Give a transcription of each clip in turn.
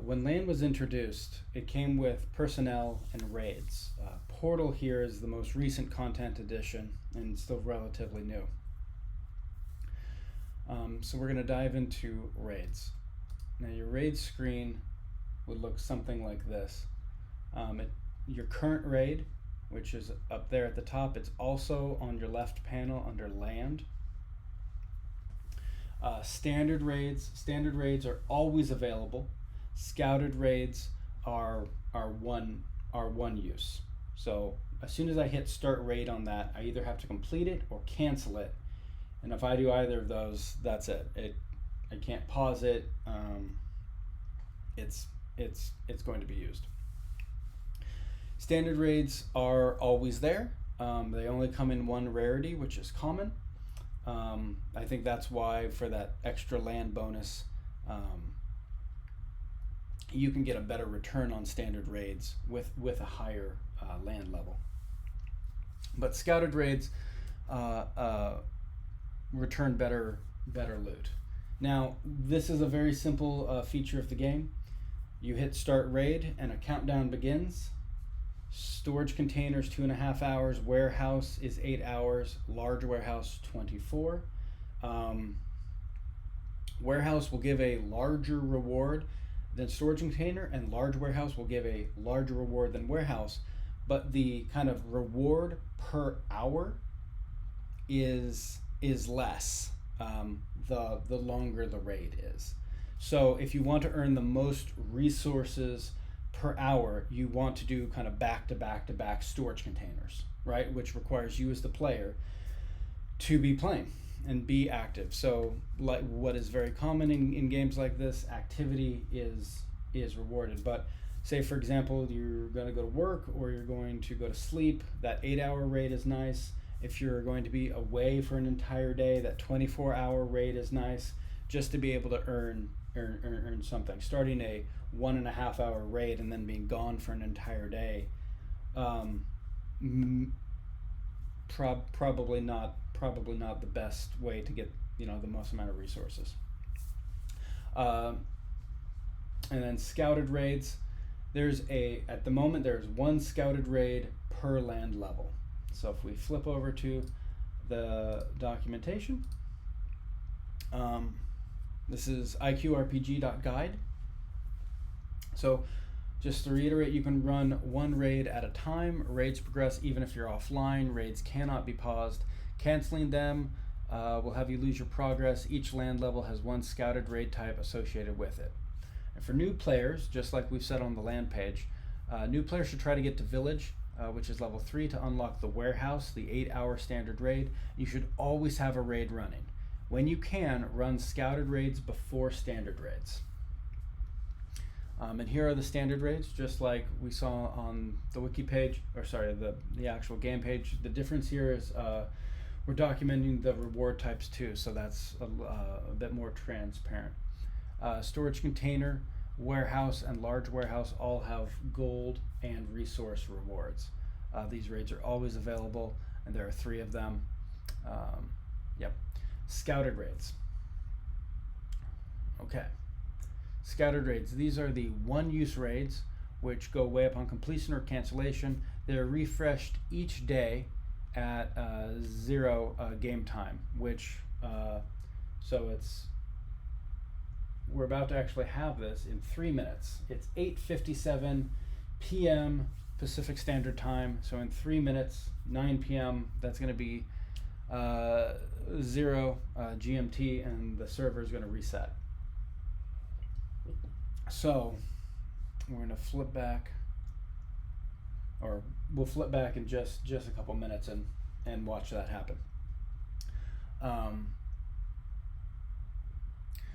when land was introduced, it came with personnel and raids. Portal here is the most recent content addition and still relatively new. So we're going to dive into raids. Now your raid screen would look something like this. Your current raid, which is up there at the top, it's also on your left panel under land. Standard raids are always available. Scouted raids are one use. So as soon as I hit start raid on that, I either have to complete it or cancel it. And if I do either of those, that's it. I can't pause it. It's going to be used. Standard raids are always there. They only come in one rarity, which is common. I think that's why for that extra land bonus, you can get a better return on standard raids with a higher land level. But scouted raids return better loot. Now, this is a very simple feature of the game. You hit start raid and a countdown begins. Storage containers 2.5 hours, warehouse is 8 hours, large warehouse 24. Warehouse will give a larger reward than storage container, and large warehouse will give a larger reward than warehouse, but the kind of reward per hour is less the longer the raid is. So if you want to earn the most resources per hour, you want to do kind of back-to-back storage containers, right? Which requires you as the player to be playing and be active. So like what is very common in games like this, activity is rewarded. But say for example, you're going to go to work or you're going to go to sleep, that 8-hour raid is nice. If you're going to be away for an entire day, that 24-hour raid is nice, just to be able to earn something. Starting a 1.5-hour raid and then being gone for an entire day, probably not the best way to get the most amount of resources. And then scouted raids. At the moment there's one scouted raid per land level. So if we flip over to the documentation, this is IQRPG.guide. So just to reiterate, you can run one raid at a time. Raids progress even if you're offline. Raids cannot be paused. Canceling them will have you lose your progress. Each land level has one scouted raid type associated with it. And for new players, just like we've said on the land page, new players should try to get to Village, which is level 3, to unlock the warehouse, the 8-hour standard raid. You should always have a raid running. When you can, run scouted raids before standard raids. And here are the standard raids, just like we saw on the wiki page, or sorry, the actual game page. The difference here is we're documenting the reward types too, so that's a bit more transparent. Storage container, warehouse, and large warehouse all have gold and resource rewards. These raids are always available, and there are 3 of them. Yep. Scouted raids. Okay. Scouted raids. These are the one-use raids, which go away upon completion or cancellation. They're refreshed each day at 0 game time, which so we're about to actually have this in 3 minutes. It's 8:57 p.m. Pacific Standard Time. So in 3 minutes, 9 p.m. That's going to be 0 GMT, and the server is going to reset. So we're going to flip back, or we'll flip back in just a couple minutes and watch that happen.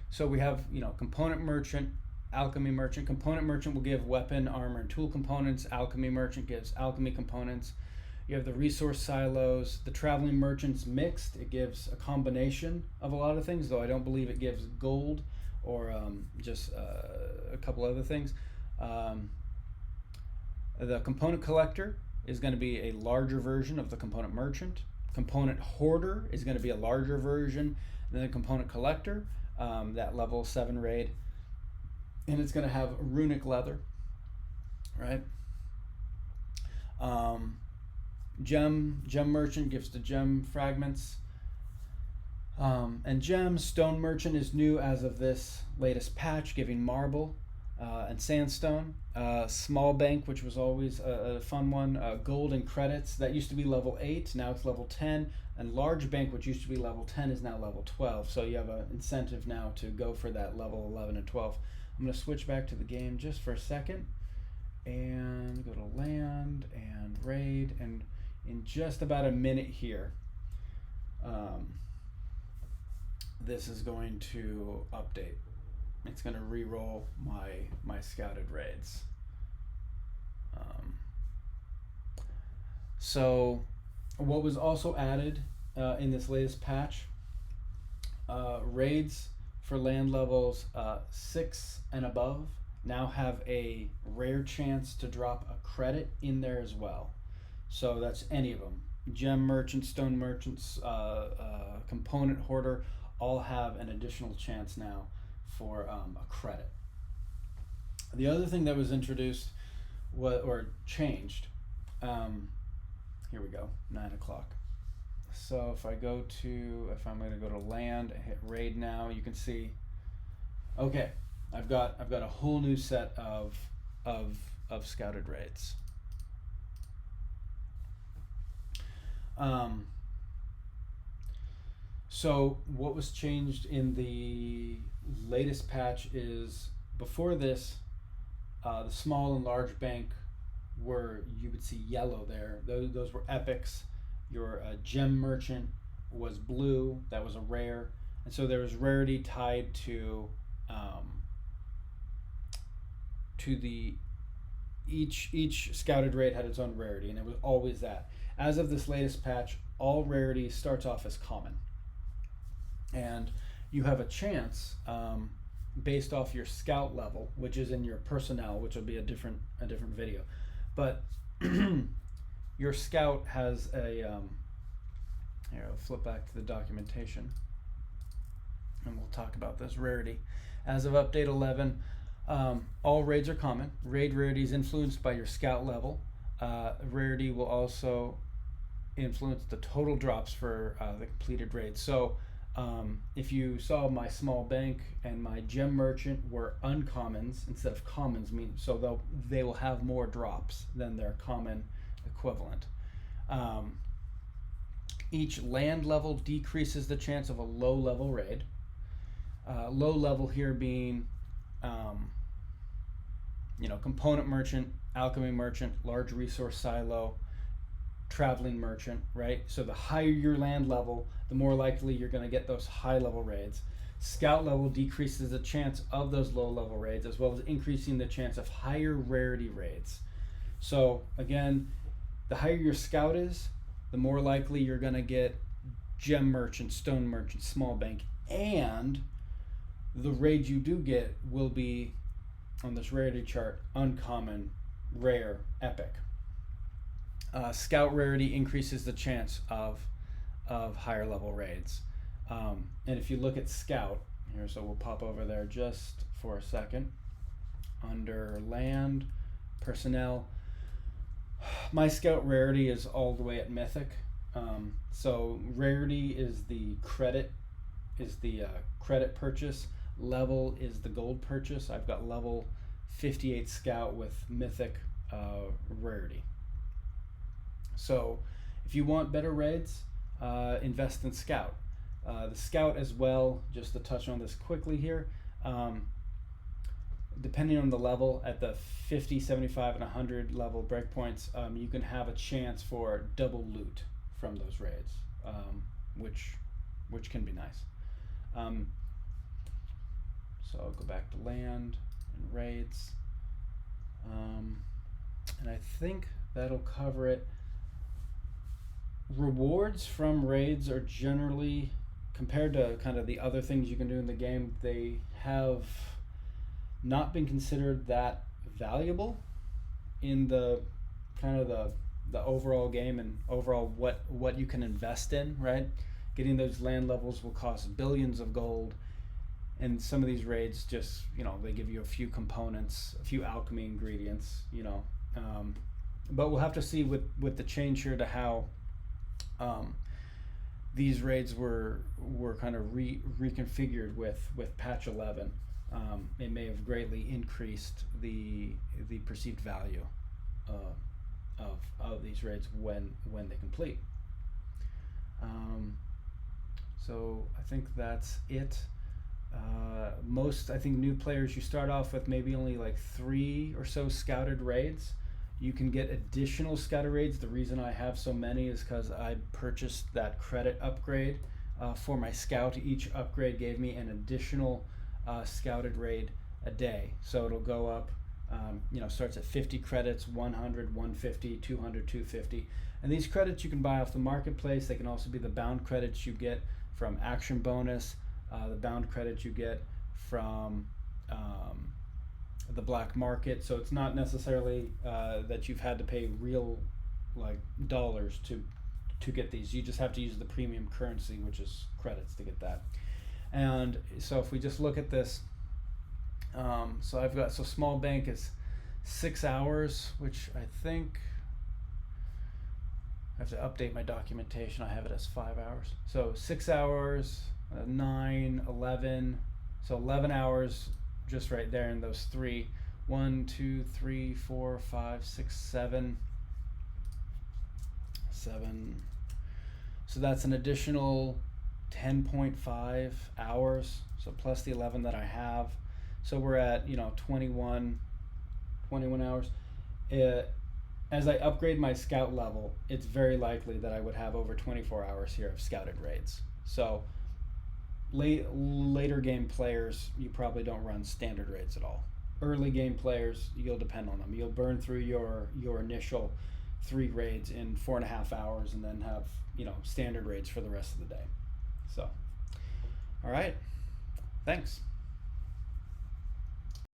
So we have component merchant, alchemy merchant. Component merchant will give weapon, armor, and tool components. Alchemy merchant gives alchemy components. You have the resource silos. The traveling merchant's mixed. It gives a combination of a lot of things, though I don't believe it gives gold or just a couple other things. The component collector is going to be a larger version of the component merchant. Component hoarder is going to be a larger version than the component collector, that level 7 raid. and it's going to have runic leather, right? Gem merchant gives the gem fragments. And gem stone merchant is new as of this latest patch, giving marble and sandstone. Small bank, which was always a fun one. Gold and credits, that used to be level 8, now it's level 10. And large bank, which used to be level 10, is now level 12. So you have an incentive now to go for that level 11 and 12. I'm going to switch back to the game just for a second and go to land and raid. And in just about a minute here, this is going to update. It's going to re-roll my scouted raids. So what was also added in this latest patch, raids for land levels 6 and above now have a rare chance to drop a credit in there as well. So that's any of them. Gem merchants, stone merchants, component hoarder, all have an additional chance now for a credit. The other thing that was introduced or changed, here we go, 9 o'clock. So if I'm going to go to land and hit raid now, you can see, okay, I've got a whole new set of scouted raids. So what was changed in the latest patch is, before this, the small and large bank you would see yellow there. Those were epics. Your gem merchant was blue. That was a rare. And so there was rarity tied to each scouted raid had its own rarity, and it was always that. As of this latest patch, all rarity starts off as common. And you have a chance, based off your scout level, which is in your personnel, which will be a different video. But your scout has a here, I'll flip back to the documentation and we'll talk about this rarity. As of update 11, all raids are common. Raid rarity is influenced by your scout level. Rarity will also influence the total drops for the completed raids. So if you saw my small bank and my gem merchant were uncommons instead of commons, so they will have more drops than their common equivalent. Each land level decreases the chance of a low level raid. Low level here being component merchant, alchemy merchant, large resource silo, traveling merchant, right? So the higher your land level, the more likely you're going to get those high level raids. Scout level decreases the chance of those low level raids, as well as increasing the chance of higher rarity raids. So again, the higher your scout is, the more likely you're going to get gem merchant, stone merchant, small bank, and the raid you do get will be, on this rarity chart, uncommon, rare, epic. Scout rarity increases the chance of higher level raids. And if you look at scout here, so we'll pop over there just for a second. Under land, personnel, my scout rarity is all the way at mythic. So rarity is the credit purchase. Level is the gold purchase. I've got level 58 scout with mythic rarity. So if you want better raids, invest in scout. The scout as well, just to touch on this quickly here, depending on the level, at the 50, 75, and 100 level breakpoints, you can have a chance for double loot from those raids, which can be nice. So I'll go back to land and raids, and I think that'll cover it. Rewards from raids are generally, compared to kind of the other things you can do in the game, they have not been considered that valuable in the kind of the overall game and overall what you can invest in, right? Getting those land levels will cost billions of gold. and some of these raids just, they give you a few components, a few alchemy ingredients, but we'll have to see with the change here to how these raids were kind of reconfigured with patch 11. It may have greatly increased the perceived value of these raids when they complete. So I think that's it. Most, I think, new players, you start off with maybe only like 3 or so scouted raids. You can get additional scouted raids. The reason I have so many is because I purchased that credit upgrade for my scout. Each upgrade gave me an additional scouted raid a day. So it'll go up, starts at 50 credits, 100, 150, 200, 250. And these credits you can buy off the marketplace. They can also be the bound credits you get from action bonus, the bound credits you get from the black market. So it's not necessarily that you've had to pay real dollars to get these. You just have to use the premium currency, which is credits, to get that. And so if we just look at this, so small bank is 6 hours, which I think I have to update my documentation. I have it as 5 hours. So 6 hours, 9, 11. So 11 hours just right there in those 3. 1, 2, 3, 4, 5, 6, 7. 7. So that's an additional 10.5 hours. So plus the 11 that I have. So we're at 21 hours. As I upgrade my scout level, it's very likely that I would have over 24 hours here of scouted raids. So later game players, you probably don't run standard raids at all. Early game players, you'll depend on them. You'll burn through your initial 3 raids in 4.5 hours, and then have standard raids for the rest of the day. So, all right, thanks.